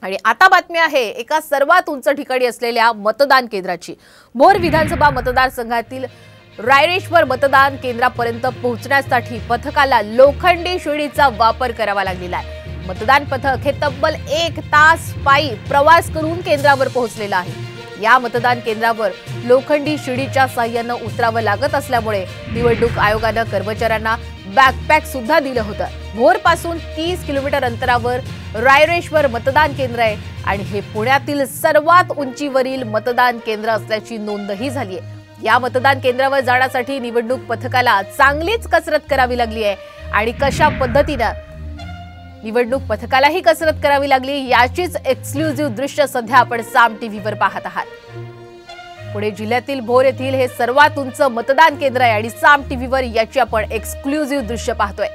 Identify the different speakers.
Speaker 1: आणि आता बातमी आहे एका सर्वात उंच ठिकाणी असलेल्या मतदान केंद्राची। भोर विधानसभा मतदारसंघातील रायरेश्वर मतदान केंद्रापर्यंत पोहोचण्यासाठी पथकाला लोखंडी शिडीचा वापर करावा लागलेला आहे। मतदान पथक हे तब्बल 1 तास पायी प्रवास करून केंद्रावर पोहोचलेलं आहे। या मतदान केंद्रावर लोखंडी शिडीच्या साहाय्याने उतरावं लागत असल्यामुळे निवडणूक आयोगाने कर्मचाऱ्यांना बॅकपॅक सुद्धा दिलं होतं। भोर पासून 30 किलोमीटर अंतरावर रायरेश्वर मतदान केंद्र आहे आणि हे पुण्यातील सर्वात उंचीवरील मतदान केंद्र असल्याची नोंदही झाली आहे। या मतदान केंद्रावर जाण्यासाठी निवडणूक पथकाला चांगलीच कसरत करावी लागली आहे आणि कशा पद्धतीने निवडणूक पथकालाही कसरत करावी लागली याचीच एक्सक्लुझिव्ह दृश्य सध्या आपण साम टीव्हीवर पाहत आहात। पुणे जिल्ह्यातील भोर येथील हे सर्वात उंच मतदान केंद्र आहे आणि साम टीव्हीवर याची आपण एक्सक्लुझिव्ह दृश्य पाहतोय।